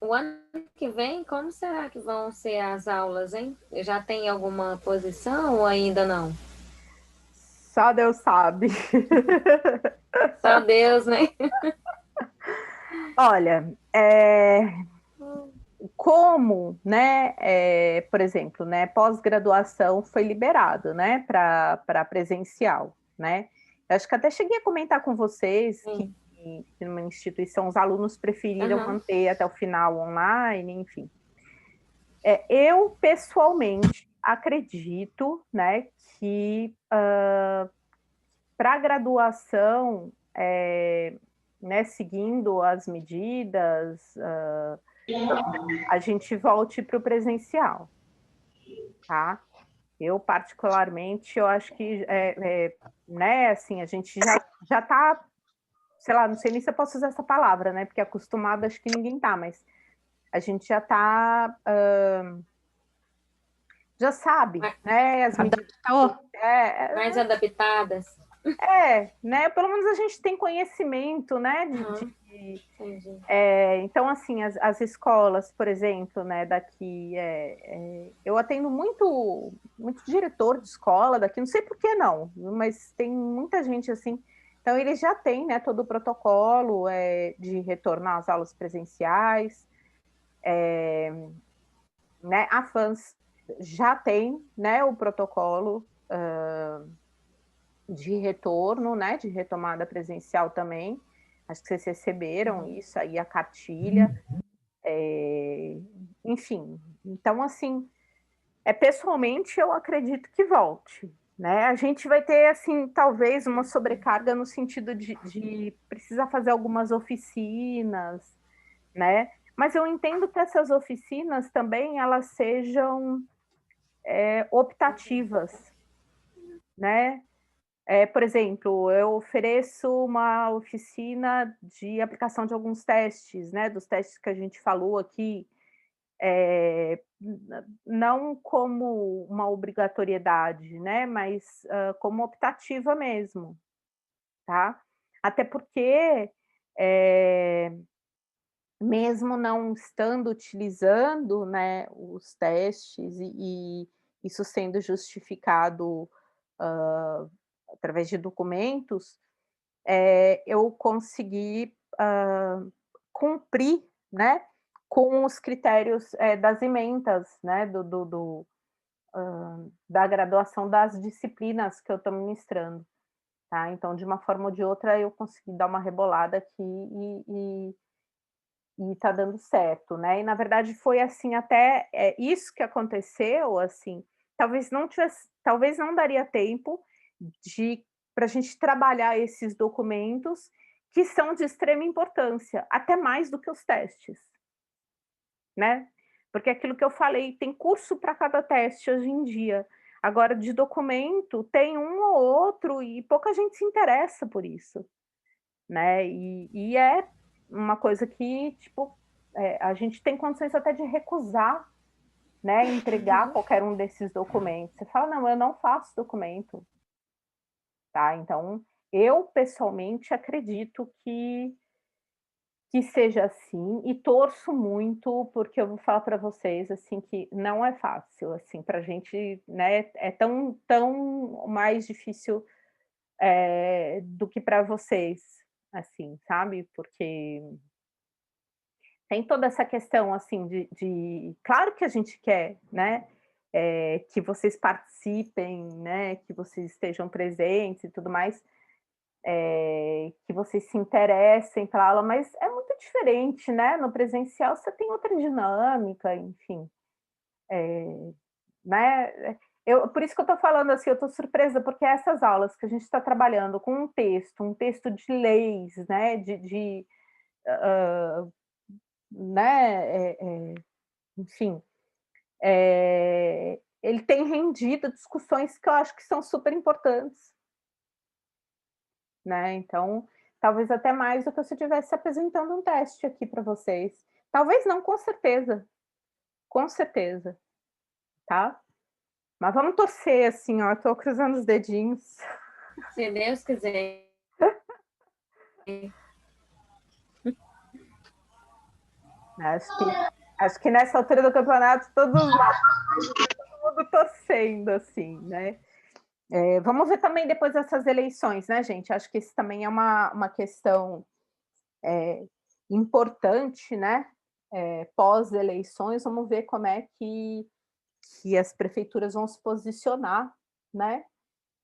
O ano que vem, como será que vão ser as aulas, hein? Já tem alguma posição ou ainda não? Só Deus sabe. Só Deus, né? Olha, como, né, por exemplo, né, pós-graduação foi liberado, né, para presencial, né? Eu acho que até cheguei a comentar com vocês que Sim. numa instituição os alunos preferiram Aham. manter até o final online, enfim. Eu pessoalmente acredito, né, que para a graduação, né, seguindo as medidas, a gente volte para o presencial, tá? Eu, particularmente, eu acho que, né, assim, a gente já está, sei lá, não sei nem se eu posso usar essa palavra, né, porque acostumado acho que ninguém tá, mas a gente já está, já sabe, Ma- né, as medidas. Adaptou? Mais É, adaptadas? né, pelo menos a gente tem conhecimento, né, Aham, entendi. então, assim, as escolas, por exemplo, né, daqui, eu atendo muito diretor de escola daqui, não sei por que não, mas tem muita gente assim, então eles já têm, né, todo o protocolo de retornar às aulas presenciais, né, a FANS já tem, né, o protocolo de retorno, né, de retomada presencial também, acho que vocês receberam isso aí, a cartilha, enfim, então assim, pessoalmente eu acredito que volte, né? A gente vai ter assim, talvez uma sobrecarga no sentido de precisar fazer algumas oficinas, né? Mas eu entendo que essas oficinas também elas sejam optativas, né? Por exemplo, eu ofereço uma oficina de aplicação de alguns testes, né? Dos testes que a gente falou aqui, não como uma obrigatoriedade, né, mas como optativa mesmo, tá? Até porque, eh, mesmo não estando utilizando, né, os testes e isso sendo justificado, hã, através de documentos, eu consegui, cumprir, né, com os critérios, das ementas, né, da graduação das disciplinas que eu estou ministrando, tá? Então, de uma forma ou de outra, eu consegui dar uma rebolada aqui e tá dando certo, né? E na verdade foi assim, até isso que aconteceu, assim, talvez não daria tempo de para a gente trabalhar esses documentos que são de extrema importância, até mais do que os testes, né? Porque é aquilo que eu falei, tem curso para cada teste hoje em dia. Agora, de documento, tem um ou outro e pouca gente se interessa por isso, né? E é uma coisa que, tipo, a gente tem condições até de recusar, né? Entregar qualquer um desses documentos. Você fala, não, eu não faço documento, tá? Então, eu pessoalmente acredito que seja assim e torço muito, porque eu vou falar para vocês, assim, que não é fácil, assim, para a gente, né, é tão mais difícil, do que para vocês, assim, sabe, porque tem toda essa questão, assim, claro que a gente quer, né, que vocês participem, né, que vocês estejam presentes e tudo mais, que vocês se interessem pela aula, mas é muito diferente, né, no presencial você tem outra dinâmica, enfim, né. Por isso que eu estou falando, assim, eu estou surpresa, porque essas aulas que a gente está trabalhando com um texto de leis, né, né, enfim, ele tem rendido discussões que eu acho que são super importantes, né, então, talvez até mais do que se eu estivesse apresentando um teste aqui para vocês. Talvez não, com certeza, tá. Mas vamos torcer, assim, ó, tô cruzando os dedinhos. Se Deus quiser. Acho que nessa altura do campeonato todos nós, todo mundo torcendo, assim, né? Vamos ver também depois dessas eleições, né, gente? Acho que isso também é uma questão importante, né? Pós-eleições, vamos ver como é que as prefeituras vão se posicionar, né?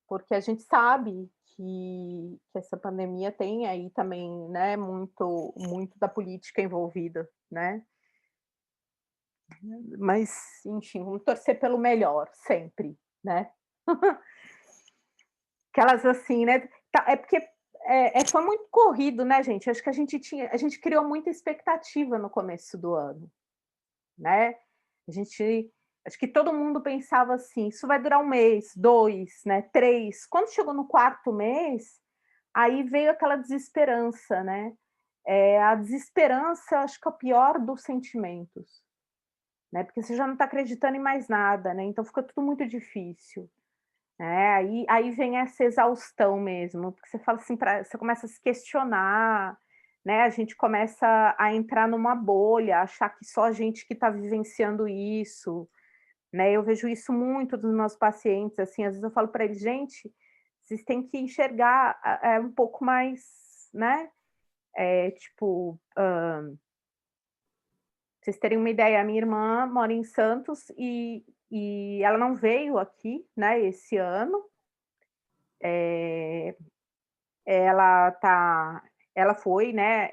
Porque a gente sabe que essa pandemia tem aí também, né, muito da política envolvida, né? Mas, enfim, vamos torcer pelo melhor, sempre, né? Aquelas assim, né? É porque foi muito corrido, né, gente? Acho que a gente criou muita expectativa no começo do ano, né? A gente, acho que todo mundo pensava assim, isso vai durar um mês, dois, né, três. Quando chegou no quarto mês, aí veio aquela desesperança, né? A desesperança, acho que é o pior dos sentimentos, né? Porque você já não está acreditando em mais nada, né? Então fica tudo muito difícil. Aí vem essa exaustão mesmo, porque você fala assim, você começa a se questionar, né? A gente começa a entrar numa bolha, achar que só a gente que está vivenciando isso, né? Eu vejo isso muito dos meus pacientes, assim, às vezes eu falo para eles, gente, vocês têm que enxergar um pouco mais, né? Tipo, vocês terem uma ideia, a minha irmã mora em Santos e ela não veio aqui, né, esse ano. Ela tá, ela foi, né,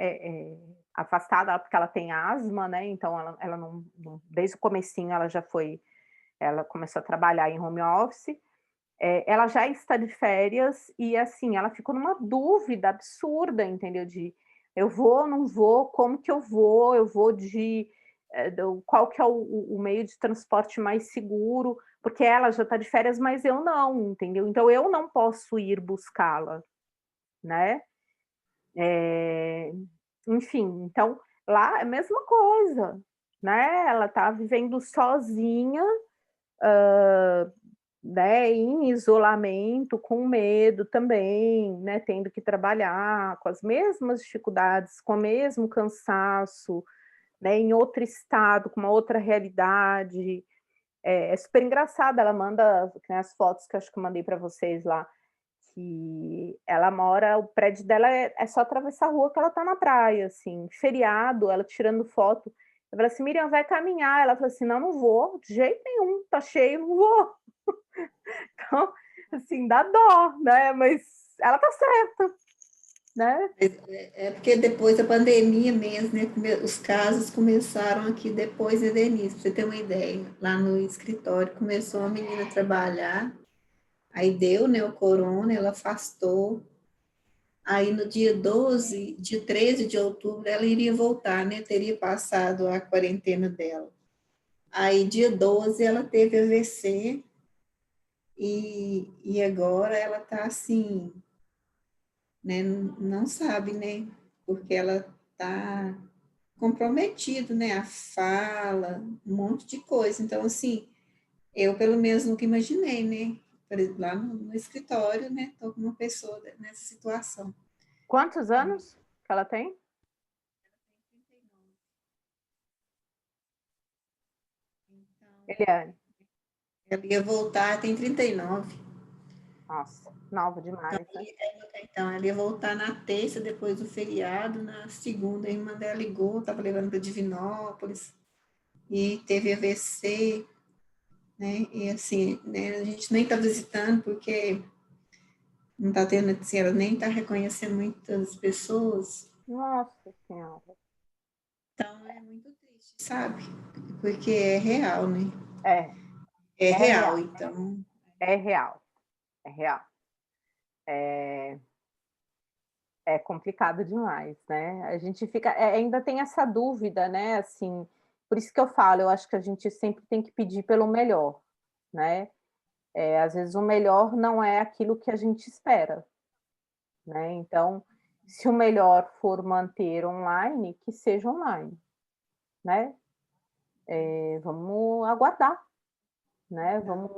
afastada porque ela tem asma, né? Então ela não, desde o comecinho ela já foi, ela começou a trabalhar em home office. Ela já está de férias e assim ela ficou numa dúvida absurda, entendeu? De eu vou, não vou, como que eu vou? Eu vou qual que é o meio de transporte mais seguro? Porque ela já está de férias, mas eu não, entendeu? Então eu não posso ir buscá-la, né? É, enfim, então lá é a mesma coisa, né? Ela está vivendo sozinha, né? Em isolamento, com medo também, né? Tendo que trabalhar com as mesmas dificuldades, com o mesmo cansaço, né? Em outro estado, com uma outra realidade. É super engraçado. Ela manda, né, as fotos que eu acho que eu mandei para vocês lá, que ela mora, o prédio dela é só atravessar a rua que ela tá na praia, assim, feriado, ela tirando foto. Eu falei assim, Miriam, vai caminhar. Ela falou assim, não, não vou, de jeito nenhum, tá cheio, não vou. Então, assim, dá dó, né? Mas ela tá certa, né? É porque depois da pandemia mesmo, né? Os casos começaram aqui depois da Denise, pra você ter uma ideia. Lá no escritório começou uma menina a trabalhar, aí deu, né, o corona, ela afastou. Aí no dia 13 de outubro, ela iria voltar, né? Teria passado a quarentena dela. Aí dia 12 ela teve AVC e agora ela tá assim, né? Não sabe, né? Porque ela tá comprometido, né? A fala, um monte de coisa. Então, assim, eu pelo menos nunca imaginei, né? Por exemplo, lá no escritório, né? Tô com uma pessoa nessa situação. Quantos anos que ela tem? Eliane. Ela ia voltar, tem 39. Nossa, nova demais, né? Então, ela ia voltar na terça, depois do feriado, na segunda, a irmã dela ligou, estava levando para Divinópolis, e teve AVC, né? E assim, né, a gente nem está visitando, porque não está tendo, assim, ela nem está reconhecendo muitas pessoas. Nossa Senhora. Então, é muito triste, sabe? Porque é real, né? É, É é real, real, então. é real, é real. É, é complicado demais, né? A gente fica, ainda tem essa dúvida, né? Assim, por isso que eu falo, eu acho que a gente sempre tem que pedir pelo melhor, né? Às vezes o melhor não é aquilo que a gente espera, né? Então, se o melhor for manter online, que seja online, né? Vamos aguardar, né? Vamos.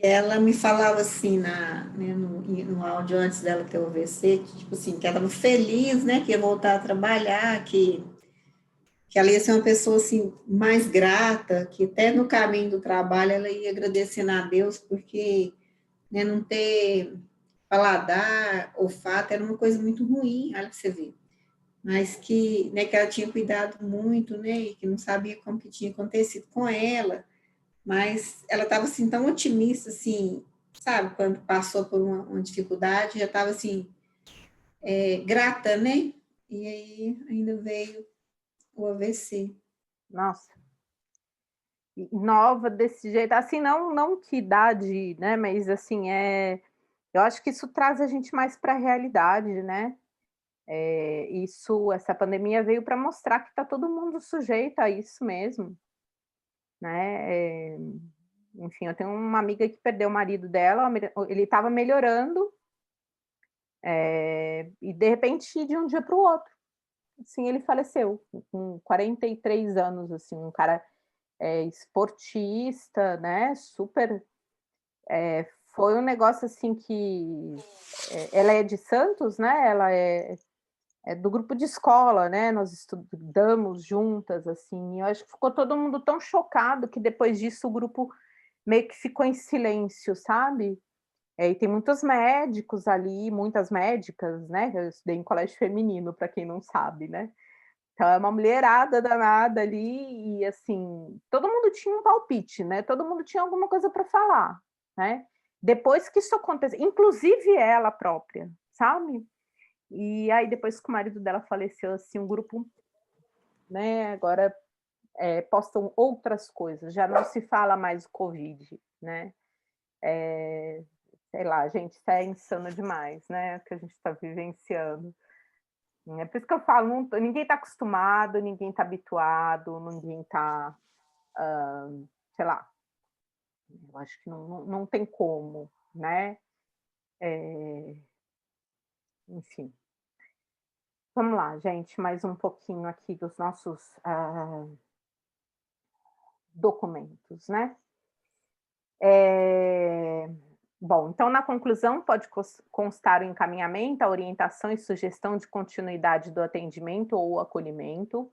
Ela me falava assim, né, no áudio antes dela ter o AVC, que, tipo assim, que ela estava feliz, né, que ia voltar a trabalhar, que que ela ia ser uma pessoa assim mais grata, que até no caminho do trabalho ela ia agradecendo a Deus, porque, né, não ter paladar, olfato, era uma coisa muito ruim, olha para você ver. Mas que, né, que ela tinha cuidado muito, né, e que não sabia como que tinha acontecido com ela, mas ela estava assim tão otimista, assim, sabe, quando passou por uma dificuldade, já estava assim, grata, né? E aí ainda veio o AVC. Nossa, e nova desse jeito, assim, não que idade, né, mas assim, eu acho que isso traz a gente mais para a realidade, né? Essa pandemia veio para mostrar que está todo mundo sujeito a isso mesmo, né? Enfim, eu tenho uma amiga que perdeu o marido dela, ele estava melhorando, e de repente, de um dia para o outro, assim, ele faleceu, com 43 anos, assim, um cara esportista, né? Super. Foi um negócio assim que ela é de Santos, né? Ela é do grupo de escola, né? Nós estudamos juntas, assim. Eu acho que ficou todo mundo tão chocado que depois disso o grupo meio que ficou em silêncio, sabe? E tem muitos médicos ali, muitas médicas, né? Eu estudei em colégio feminino, para quem não sabe, né? Então é uma mulherada danada ali e assim, todo mundo tinha um palpite, né? Todo mundo tinha alguma coisa para falar, né? Depois que isso aconteceu, inclusive ela própria, sabe? E aí depois que o marido dela faleceu, assim, um grupo, né? Agora postam outras coisas, já não se fala mais o Covid, né? Sei lá, gente, isso é insano demais, né? O que a gente está vivenciando. É por isso que eu falo, ninguém está acostumado, ninguém está habituado, ninguém está, sei lá, eu acho que não tem como, né? Enfim. Vamos lá, gente, mais um pouquinho aqui dos nossos documentos, né? Bom, então, na conclusão, pode constar o encaminhamento, a orientação e sugestão de continuidade do atendimento ou acolhimento.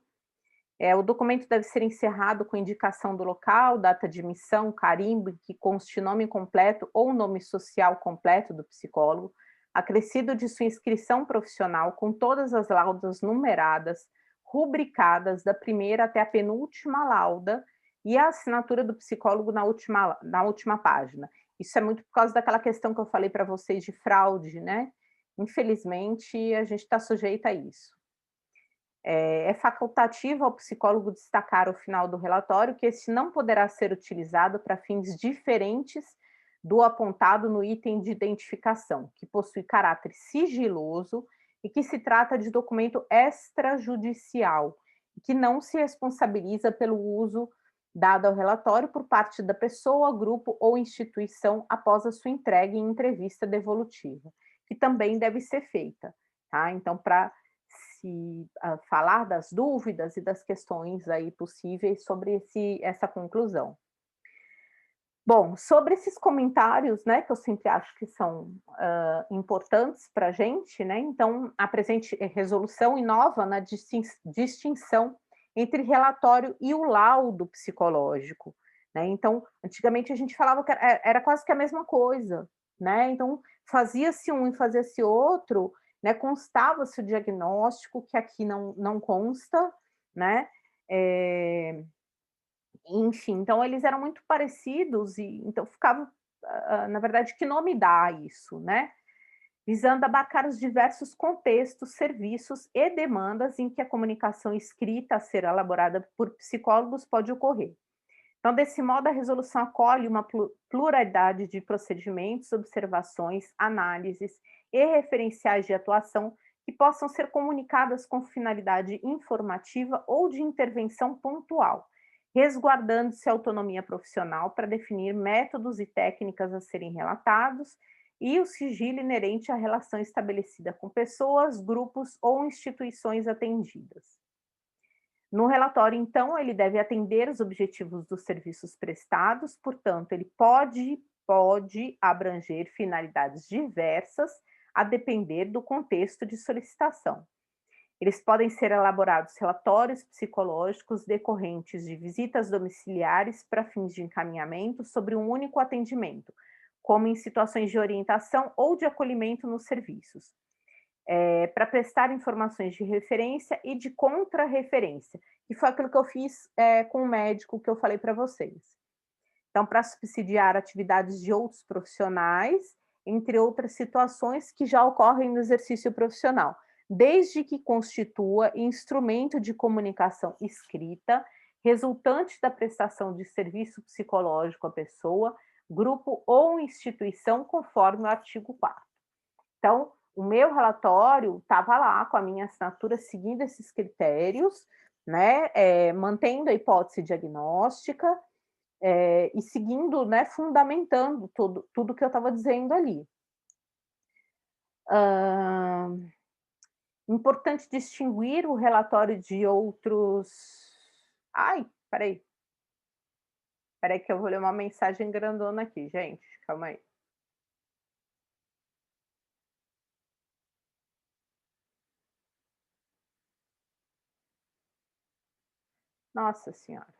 O documento deve ser encerrado com indicação do local, data de emissão, carimbo, que conste nome completo ou nome social completo do psicólogo, acrescido de sua inscrição profissional com todas as laudas numeradas, rubricadas da primeira até a penúltima lauda e a assinatura do psicólogo na última página. Isso é muito por causa daquela questão que eu falei para vocês de fraude, né? Infelizmente, a gente está sujeito a isso. É facultativo ao psicólogo destacar ao final do relatório que este não poderá ser utilizado para fins diferentes do apontado no item de identificação, que possui caráter sigiloso e que se trata de documento extrajudicial, e que não se responsabiliza pelo uso dado ao relatório por parte da pessoa, grupo ou instituição após a sua entrega em entrevista devolutiva, que também deve ser feita, tá? Então, para se falar das dúvidas e das questões aí possíveis sobre essa conclusão. Bom, sobre esses comentários, né, que eu sempre acho que são importantes para a gente, né, então a presente resolução inova na distinção entre relatório e o laudo psicológico, né, então antigamente a gente falava que era quase que a mesma coisa, né, então fazia-se um e fazia-se outro, né, constava-se o diagnóstico, que aqui não consta, né, enfim, então eles eram muito parecidos e então ficava, na verdade, que nome dá isso, né? Visando abarcar os diversos contextos, serviços e demandas em que a comunicação escrita a ser elaborada por psicólogos pode ocorrer. Então, desse modo, a resolução acolhe uma pluralidade de procedimentos, observações, análises e referenciais de atuação que possam ser comunicadas com finalidade informativa ou de intervenção pontual, resguardando-se a autonomia profissional para definir métodos e técnicas a serem relatados e o sigilo inerente à relação estabelecida com pessoas, grupos ou instituições atendidas. No relatório, então, ele deve atender os objetivos dos serviços prestados, portanto, ele pode abranger finalidades diversas a depender do contexto de solicitação. Eles podem ser elaborados relatórios psicológicos decorrentes de visitas domiciliares para fins de encaminhamento sobre um único atendimento, como em situações de orientação ou de acolhimento nos serviços, para prestar informações de referência e de contra-referência, que foi aquilo que eu fiz com o médico que eu falei para vocês. Então, para subsidiar atividades de outros profissionais, entre outras situações que já ocorrem no exercício profissional, desde que constitua instrumento de comunicação escrita, resultante da prestação de serviço psicológico à pessoa, grupo ou instituição, conforme o artigo 4º. Então, o meu relatório estava lá com a minha assinatura seguindo esses critérios, né, mantendo a hipótese diagnóstica, e seguindo, né, fundamentando tudo que eu estava dizendo ali. Importante distinguir o relatório de outros... Ai, peraí que eu vou ler uma mensagem grandona aqui, gente, calma aí. Nossa Senhora.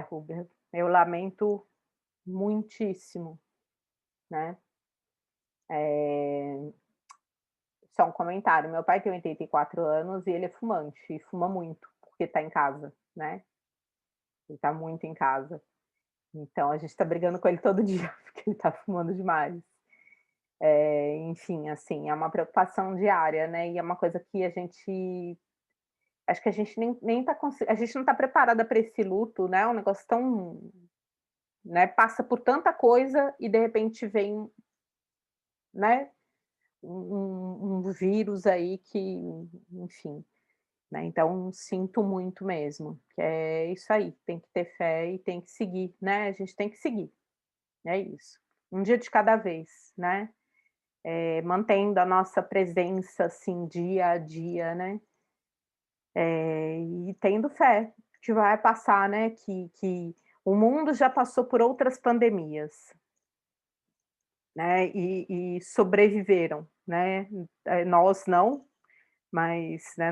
Rubia, eu lamento muitíssimo, né? Só um comentário, meu pai tem 84 anos e ele é fumante, e fuma muito, porque está em casa, né? Ele está muito em casa. Então a gente está brigando com ele todo dia, porque ele está fumando demais. Enfim, assim, é uma preocupação diária, né? E é uma coisa que a gente... Acho que a gente nem tá a gente não está preparada para esse luto, né? Um negócio tão... Né? Passa por tanta coisa e de repente vem, né? Um vírus aí que, enfim, né? Então sinto muito mesmo, que é isso aí, tem que ter fé e tem que seguir, né? A gente tem que seguir, é isso. Um dia de cada vez, né? Mantendo a nossa presença, assim, dia a dia, né? E tendo fé que vai passar, né? Que o mundo já passou por outras pandemias, né? E sobreviveram, né? Nós não, mas, né?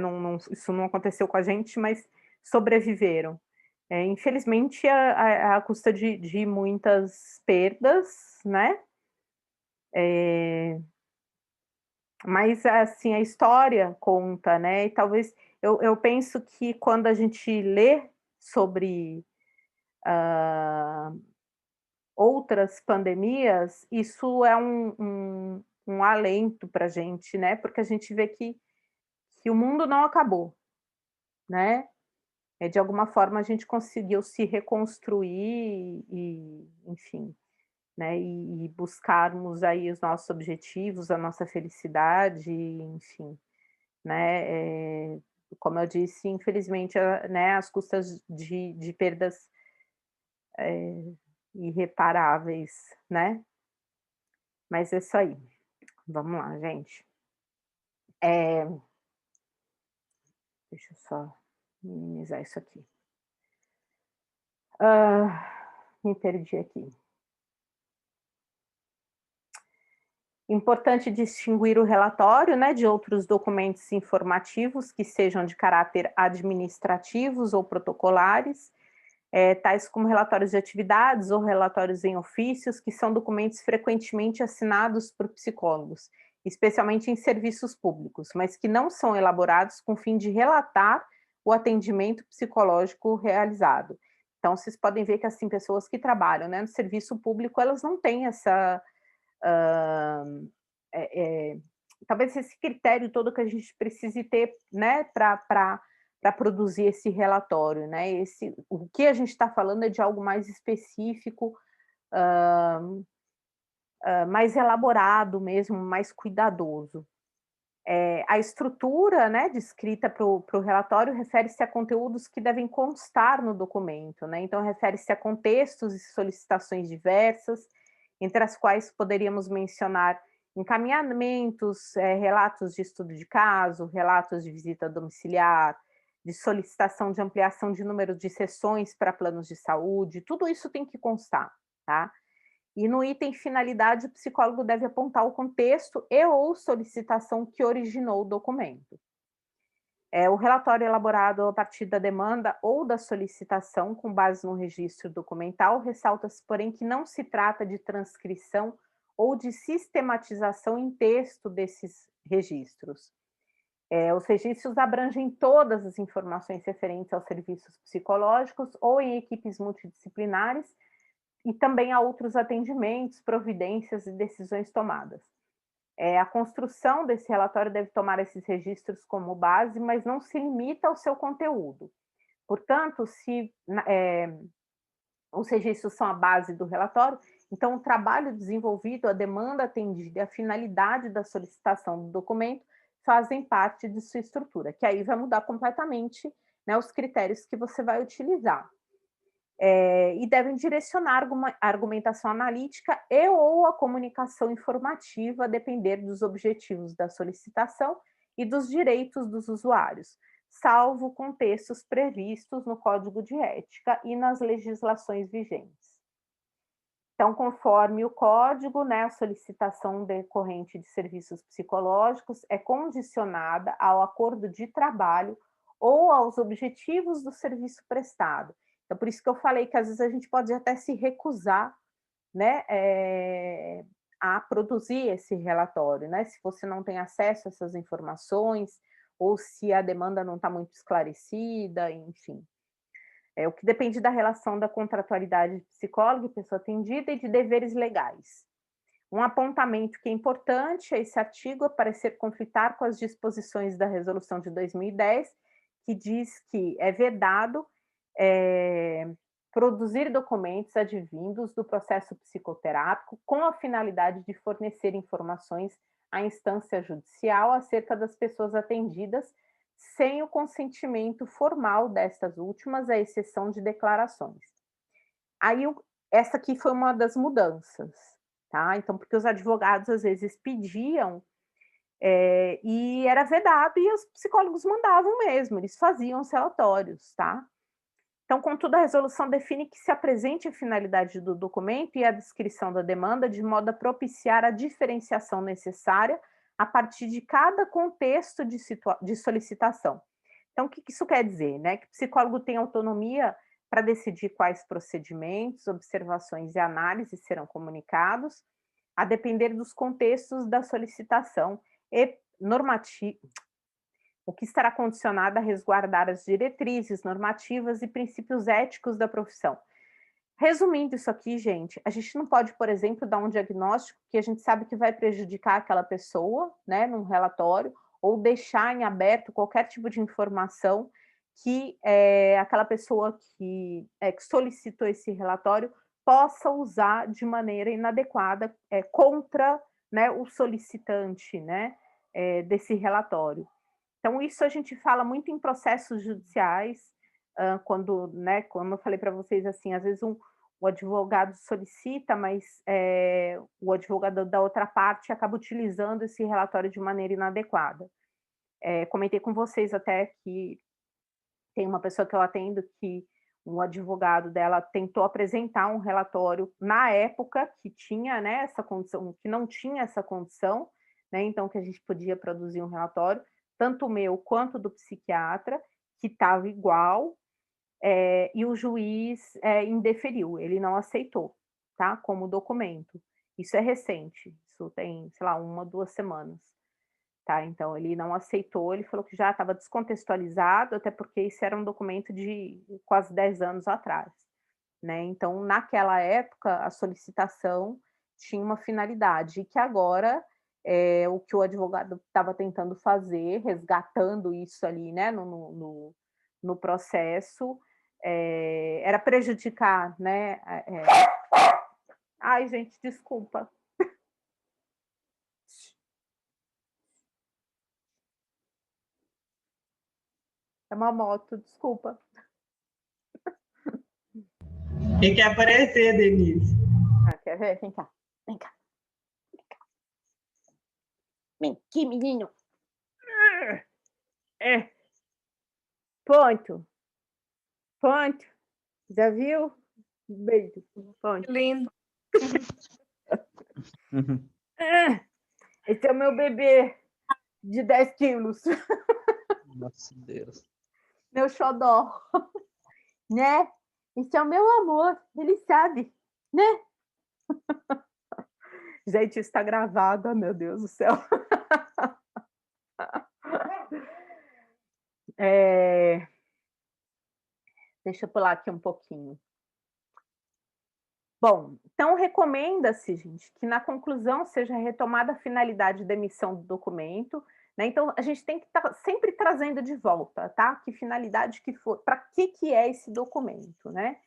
Isso não aconteceu com a gente, mas sobreviveram. Infelizmente, à custa de muitas perdas, né? Mas, assim, a história conta, né? E talvez eu penso que quando a gente lê sobre outras pandemias, isso é um alento para a gente, né? Porque a gente vê que o mundo não acabou, né? De alguma forma a gente conseguiu se reconstruir e enfim, né? E buscarmos aí os nossos objetivos, a nossa felicidade, enfim, né? Como eu disse, infelizmente, né, às custas de perdas irreparáveis, né? Mas é isso aí. Vamos lá, gente. Deixa eu só minimizar isso aqui. Me perdi aqui. Importante distinguir o relatório, né, de outros documentos informativos que sejam de caráter administrativos ou protocolares, tais como relatórios de atividades ou relatórios em ofícios, que são documentos frequentemente assinados por psicólogos, especialmente em serviços públicos, mas que não são elaborados com o fim de relatar o atendimento psicológico realizado. Então, vocês podem ver que, assim, pessoas que trabalham, né, no serviço público, elas não têm essa... talvez esse critério todo que a gente precise ter, né, para produzir esse relatório, né? O que a gente está falando é de algo mais específico, mais elaborado mesmo, mais cuidadoso. A estrutura, né, descrita para o relatório refere-se a conteúdos que devem constar no documento, né? Então, refere-se a contextos e solicitações diversas, entre as quais poderíamos mencionar encaminhamentos, relatos de estudo de caso, relatos de visita domiciliar, de solicitação de ampliação de número de sessões para planos de saúde, tudo isso tem que constar, tá? E no item finalidade, o psicólogo deve apontar o contexto e ou solicitação que originou o documento. O relatório elaborado a partir da demanda ou da solicitação, com base no registro documental, ressalta-se, porém, que não se trata de transcrição ou de sistematização em texto desses registros. Os registros abrangem todas as informações referentes aos serviços psicológicos ou em equipes multidisciplinares e também a outros atendimentos, providências e decisões tomadas. A construção desse relatório deve tomar esses registros como base, mas não se limita ao seu conteúdo. Portanto, se os registros são a base do relatório, então o trabalho desenvolvido, a demanda atendida e a finalidade da solicitação do documento fazem parte de sua estrutura, que aí vai mudar completamente, né, os critérios que você vai utilizar. E devem direcionar a argumentação analítica e ou a comunicação informativa, a depender dos objetivos da solicitação e dos direitos dos usuários, salvo contextos previstos no Código de Ética e nas legislações vigentes. Então, conforme o Código, né, a solicitação decorrente de serviços psicológicos é condicionada ao acordo de trabalho ou aos objetivos do serviço prestado. Então, por isso que eu falei que às vezes a gente pode até se recusar, né, a produzir esse relatório, né, se você não tem acesso a essas informações, ou se a demanda não está muito esclarecida, enfim. O que depende da relação da contratualidade de psicólogo e pessoa atendida e de deveres legais. Um apontamento que é importante é esse artigo parecer conflitar com as disposições da resolução de 2010, que diz que é vedado produzir documentos advindos do processo psicoterápico com a finalidade de fornecer informações à instância judicial acerca das pessoas atendidas sem o consentimento formal destas últimas, à exceção de declarações. Aí, essa aqui foi uma das mudanças, tá? Então, porque os advogados, às vezes, pediam e era vedado, e os psicólogos mandavam mesmo, eles faziam os relatórios, tá? Então, contudo, a resolução define que se apresente a finalidade do documento e a descrição da demanda de modo a propiciar a diferenciação necessária a partir de cada contexto de solicitação. Então, o que isso quer dizer? Né? Que o psicólogo tem autonomia para decidir quais procedimentos, observações e análises serão comunicados, a depender dos contextos da solicitação e o que estará condicionado a resguardar as diretrizes normativas e princípios éticos da profissão. Resumindo isso aqui, gente, a gente não pode, por exemplo, dar um diagnóstico que a gente sabe que vai prejudicar aquela pessoa, né, num relatório, ou deixar em aberto qualquer tipo de informação que aquela pessoa que solicitou esse relatório possa usar de maneira inadequada contra, né, o solicitante, né, desse relatório. Então, isso a gente fala muito em processos judiciais, quando, né, como eu falei para vocês, assim, às vezes o advogado solicita, mas o advogado da outra parte acaba utilizando esse relatório de maneira inadequada. Comentei com vocês até que tem uma pessoa que eu atendo que um advogado dela tentou apresentar um relatório na época que tinha, né, essa condição, que não tinha essa condição, né, então que a gente podia produzir um relatório, tanto o meu quanto do psiquiatra, que estava igual, e o juiz indeferiu, ele não aceitou, tá, como documento. Isso é recente, isso tem, sei lá, 1 ou 2 semanas. Tá, então ele não aceitou, ele falou que já estava descontextualizado, até porque isso era um documento de quase 10 anos atrás, né? Então, naquela época, a solicitação tinha uma finalidade, e que agora o que o advogado estava tentando fazer, resgatando isso ali, né, no processo, era prejudicar, né? Ai, gente, desculpa. É uma moto, desculpa. Quem quer aparecer, Denise? Quer ver? Vem cá, vem cá. Vem cá. Vem aqui, menino. Ponto. Ponto. Já viu? Beijo. Ponto. Lindo. Esse é o meu bebê de 10 quilos. Nossa Deus. Meu xodó. Né? Esse é o meu amor. Ele sabe. Né? Gente, isso está gravado. Meu Deus do céu. Deixa eu pular aqui um pouquinho. Bom, então recomenda-se, gente, que na conclusão seja retomada a finalidade da emissão do documento, né? Então, a gente tem que estar sempre trazendo de volta, tá? Que finalidade que for, para que é esse documento, né?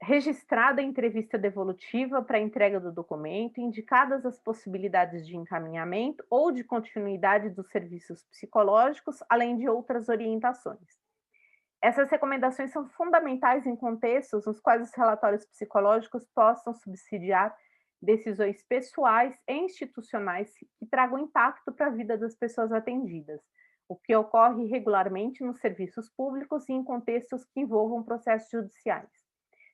Registrada a entrevista devolutiva para a entrega do documento, indicadas as possibilidades de encaminhamento ou de continuidade dos serviços psicológicos, além de outras orientações. Essas recomendações são fundamentais em contextos nos quais os relatórios psicológicos possam subsidiar decisões pessoais e institucionais que tragam impacto para a vida das pessoas atendidas, o que ocorre regularmente nos serviços públicos e em contextos que envolvam processos judiciais.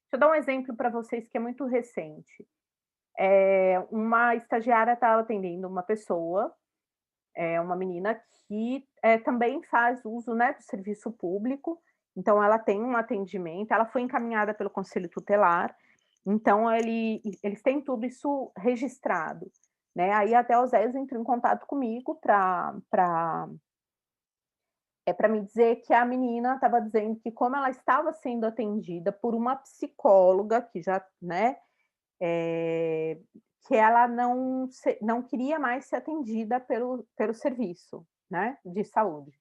Deixa eu dar um exemplo para vocês que é muito recente. Uma estagiária estava atendendo uma pessoa, uma menina que também faz uso, né, do serviço público. Então, ela tem um atendimento, ela foi encaminhada pelo Conselho Tutelar, então eles têm tudo isso registrado, né? Aí até o Zé entrou em contato comigo para me dizer que a menina estava dizendo que como ela estava sendo atendida por uma psicóloga que já, né, que ela não queria mais ser atendida pelo serviço, né, de saúde.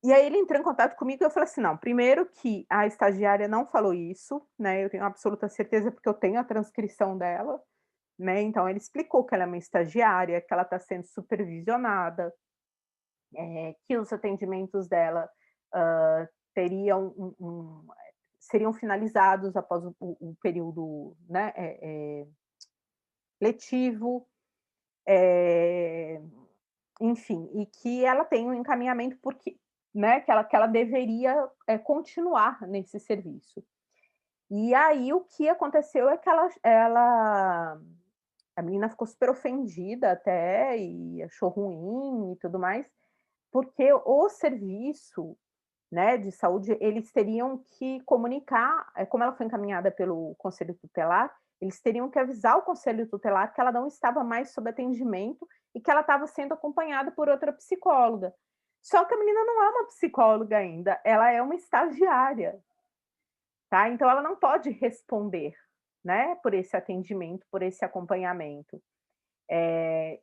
E aí ele entrou em contato comigo e eu falei assim, não, primeiro que a estagiária não falou isso, né, eu tenho absoluta certeza porque eu tenho a transcrição dela, né, então ele explicou que ela é uma estagiária, que ela está sendo supervisionada, que os atendimentos dela seriam finalizados após o período, né, letivo, enfim, e que ela tem um encaminhamento porque, né, que ela deveria continuar nesse serviço. E aí o que aconteceu é que a menina ficou super ofendida até e achou ruim e tudo mais, porque o serviço, né, de saúde, eles teriam que comunicar, como ela foi encaminhada pelo Conselho Tutelar, eles teriam que avisar o Conselho Tutelar que ela não estava mais sob atendimento e que ela estava sendo acompanhada por outra psicóloga. Só que a menina não é uma psicóloga ainda, ela é uma estagiária, tá? Então ela não pode responder, né, por esse atendimento, por esse acompanhamento.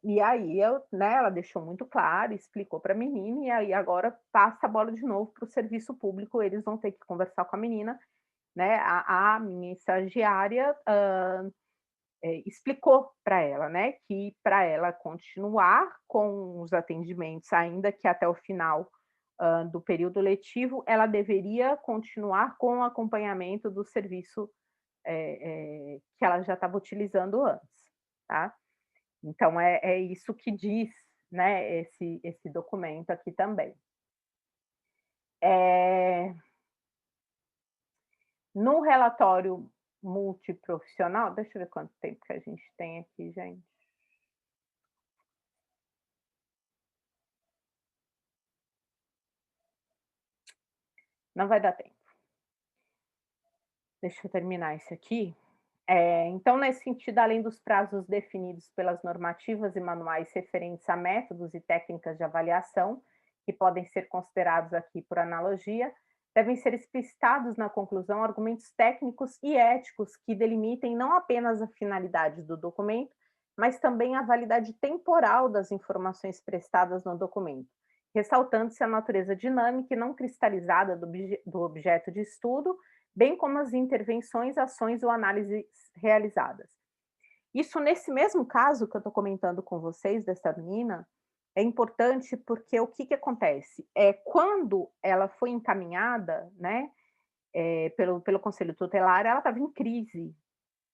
E aí né, ela deixou muito claro, explicou para a menina, e aí agora passa a bola de novo para o serviço público, eles vão ter que conversar com a menina, né? A minha estagiária explicou para ela, né, que para ela continuar com os atendimentos, ainda que até o final do período letivo, ela deveria continuar com o acompanhamento do serviço que ela já estava utilizando antes, tá? Então, é isso que diz, né, esse documento aqui também. No relatório multiprofissional, deixa eu ver quanto tempo que a gente tem aqui, gente. Não vai dar tempo. Deixa eu terminar isso aqui. Então, nesse sentido, além dos prazos definidos pelas normativas e manuais referentes a métodos e técnicas de avaliação, que podem ser considerados aqui por analogia, devem ser explicitados na conclusão argumentos técnicos e éticos que delimitem não apenas a finalidade do documento, mas também a validade temporal das informações prestadas no documento, ressaltando-se a natureza dinâmica e não cristalizada do objeto de estudo, bem como as intervenções, ações ou análises realizadas. Isso, nesse mesmo caso que eu estou comentando com vocês, dessa menina, é importante porque o que acontece? Quando ela foi encaminhada, né, pelo Conselho Tutelar, ela estava em crise,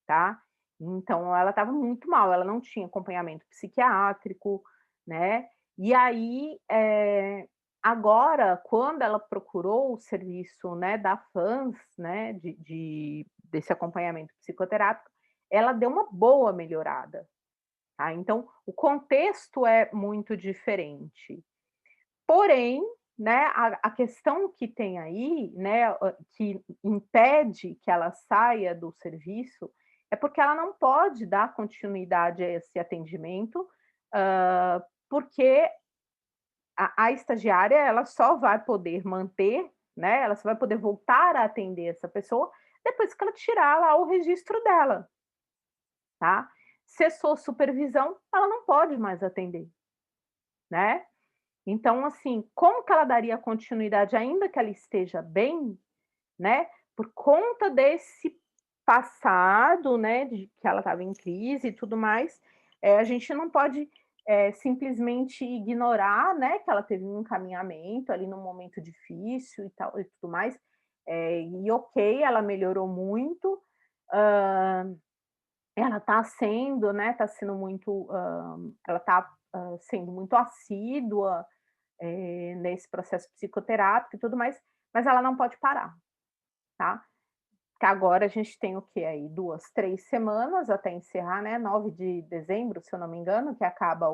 tá? Então, ela estava muito mal, ela não tinha acompanhamento psiquiátrico, né? E aí, agora, quando ela procurou o serviço, né, da FANS, né, desse acompanhamento psicoterápico, ela deu uma boa melhorada, tá? Então, o contexto é muito diferente. Porém, né, a questão que tem aí, né, que impede que ela saia do serviço, é porque ela não pode dar continuidade a esse atendimento, porque a estagiária ela só vai poder manter, né, ela só vai poder voltar a atender essa pessoa depois que ela tirar lá o registro dela, tá? Cessou supervisão, ela não pode mais atender, né? Então, assim, como que ela daria continuidade, ainda que ela esteja bem, né, por conta desse passado, né, de que ela estava em crise e tudo mais, a gente não pode, simplesmente ignorar, né, que ela teve um encaminhamento ali num momento difícil e tal e tudo mais, e ok, ela melhorou muito, hã, ela está sendo, né, está sendo muito, ela está, sendo muito assídua, nesse processo psicoterápico e tudo mais, mas ela não pode parar, tá? Que agora a gente tem o que aí? 2, 3 semanas até encerrar, né? 9 de dezembro, se eu não me engano, que acaba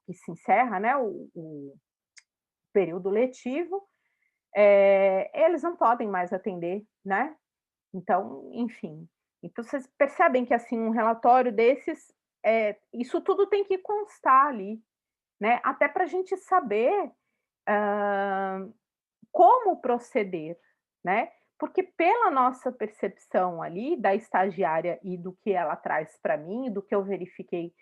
que se encerra, né? O período letivo. Eles não podem mais atender, né? Então, enfim. Então, vocês percebem que assim um relatório desses, isso tudo tem que constar ali, né? Até para a gente saber como proceder, né? Porque pela nossa percepção ali da estagiária e do que ela traz para mim, do que eu verifiquei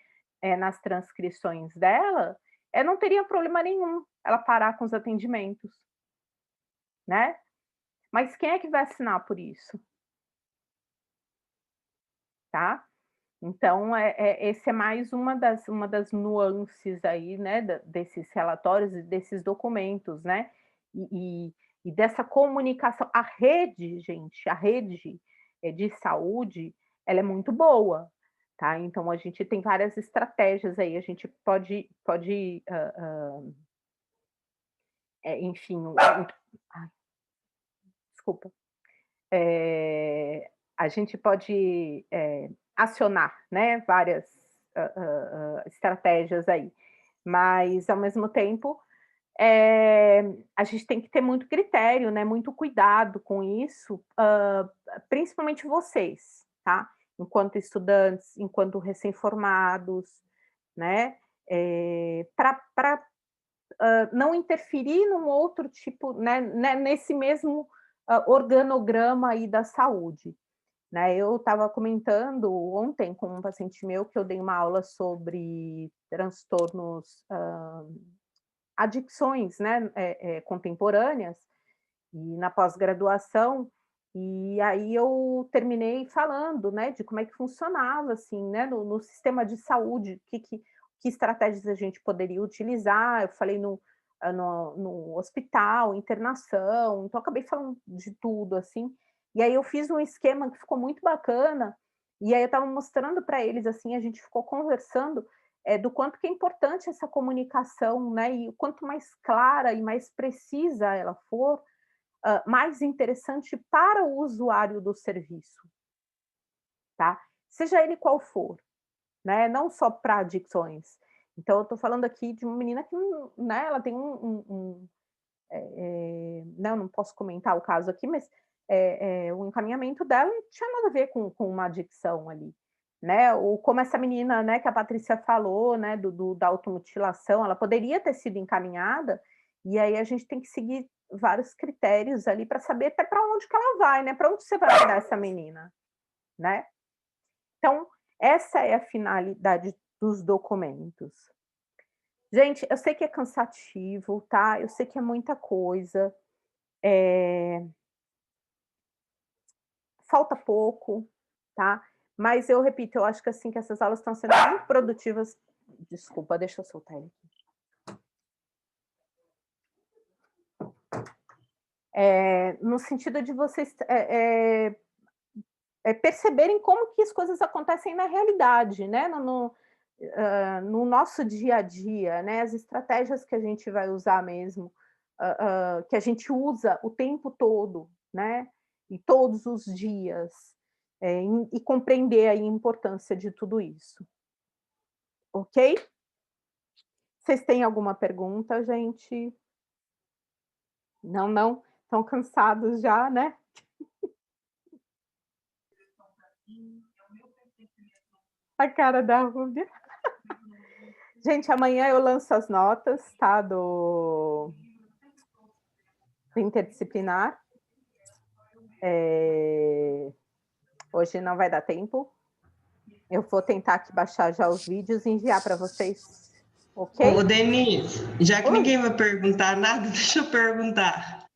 nas transcrições dela, não teria problema nenhum ela parar com os atendimentos, né? Mas quem é que vai assinar por isso, tá? Então, esse é mais uma das nuances aí, né, desses relatórios e desses documentos, né? E dessa comunicação. A rede, gente, a rede de saúde, ela é muito boa, tá? Então, a gente tem várias estratégias aí, a gente pode enfim, ai, desculpa. A gente pode acionar, né, várias estratégias aí, mas ao mesmo tempo a gente tem que ter muito critério, né, muito cuidado com isso, principalmente vocês, tá? Enquanto estudantes, enquanto recém-formados, né, para não interferir num outro tipo, né, nesse mesmo organograma aí da saúde. Né, eu estava comentando ontem com um paciente meu que eu dei uma aula sobre transtornos, adicções, né, contemporâneas, e na pós-graduação, e aí eu terminei falando, né, de como é que funcionava, assim, né, no sistema de saúde, que estratégias a gente poderia utilizar. Eu falei no hospital, internação, então acabei falando de tudo, assim. E aí eu fiz um esquema que ficou muito bacana, e aí eu estava mostrando para eles, assim, a gente ficou conversando, do quanto que é importante essa comunicação, né, e o quanto mais clara e mais precisa ela for, mais interessante para o usuário do serviço, tá? Seja ele qual for, né? Não só para adicções. Então, eu estou falando aqui de uma menina que, né, ela tem né, eu não posso comentar o caso aqui, mas o encaminhamento dela não tinha nada a ver com uma adicção ali, né? Ou como essa menina, né, que a Patrícia falou, né, da automutilação, ela poderia ter sido encaminhada, e aí a gente tem que seguir vários critérios ali para saber até para onde que ela vai, né? Para onde você vai mandar essa menina, né? Então, essa é a finalidade dos documentos. Gente, eu sei que é cansativo, tá? Eu sei que é muita coisa. Falta pouco, tá? Mas eu repito, eu acho que assim que essas aulas estão sendo muito produtivas. Desculpa, deixa eu soltar ele aqui. No sentido de vocês perceberem como que as coisas acontecem na realidade, né? No nosso dia a dia, né? As estratégias que a gente vai usar mesmo, que a gente usa o tempo todo, né? E todos os dias, e compreender a importância de tudo isso. Ok? Vocês têm alguma pergunta, gente? Não? Estão cansados já, né? A cara da Rúbia. Gente, amanhã eu lanço as notas, tá? Do interdisciplinar. Hoje não vai dar tempo. Eu vou tentar aqui baixar já os vídeos e enviar para vocês, ok? Ô, Denise, já que ninguém vai perguntar nada, deixa eu perguntar.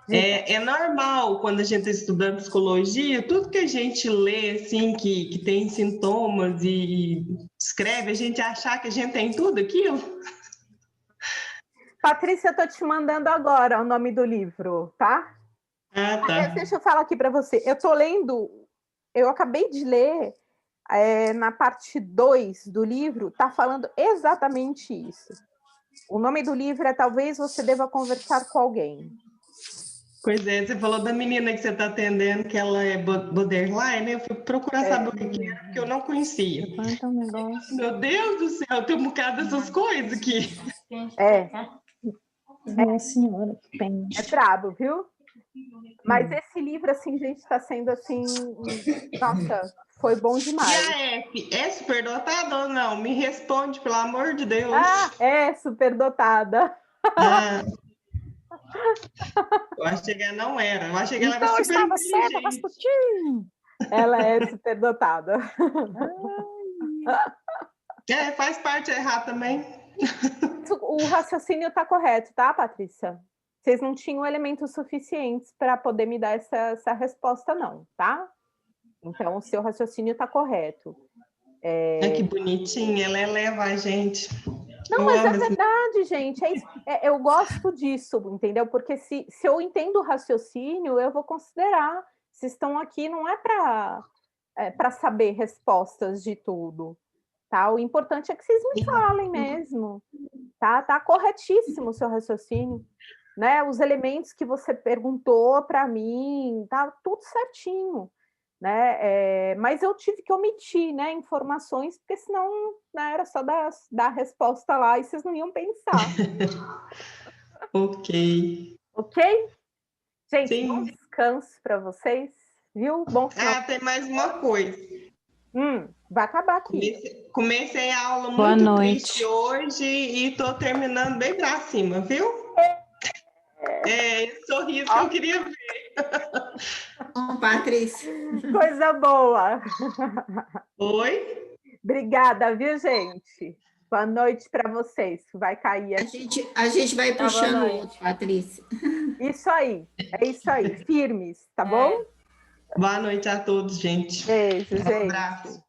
É normal, quando a gente está estudando psicologia, tudo que a gente lê, assim, que tem sintomas e escreve, a gente achar que a gente tem tudo aquilo? Patrícia, eu estou te mandando agora o nome do livro, tá? Ah, tá. Deixa eu falar aqui para você. Eu estou lendo, eu acabei de ler, na parte 2 do livro, está falando exatamente isso. O nome do livro é Talvez Você Deva Conversar com Alguém. Pois é, você falou da menina que você está atendendo, que ela é borderline, eu fui procurar saber o que era, porque eu não conhecia. Levanta um negócio. Meu Deus do céu, tem um bocado dessas coisas aqui. Uma senhora que tem. É brabo, viu? Mas esse livro, assim, gente, está sendo assim... Nossa, foi bom E demais. a F, é superdotada ou não? Me responde, pelo amor de Deus. É superdotada. Eu achei que ela não era. Eu achei que ela Então, era eu super estava certa, inteligente. Rasputin. Ela é superdotada. Faz parte errar também. O raciocínio está correto, tá, Patrícia? Vocês não tinham elementos suficientes para poder me dar essa resposta, não, tá? Então, o seu raciocínio está correto. Que bonitinha, ela eleva a gente. Não, mas é verdade, gente. Eu gosto disso, entendeu? Porque se eu entendo o raciocínio, eu vou considerar. Se estão aqui, não é para saber respostas de tudo, tá? O importante é que vocês me falem mesmo, tá? Tá corretíssimo o seu raciocínio, né? Os elementos que você perguntou para mim, tá tudo certinho, né? Mas eu tive que omitir, né, informações, porque senão, né, era só dar a resposta lá e vocês não iam pensar. Ok. Ok? Gente, Sim. bom descanso para vocês, viu? Bom final. Tem mais uma coisa. Vai acabar aqui. Comecei a aula Boa muito noite. triste hoje e estou terminando bem para cima, viu? Esse sorriso que eu queria ver. Bom, Patrícia. Coisa boa. Oi? Obrigada, viu, gente? Boa noite para vocês. Vai cair aqui. A gente vai puxando o outro, Patrícia. Isso aí. É isso aí. Firmes, tá bom? Boa noite a todos, gente. Beijo, gente. Abraço.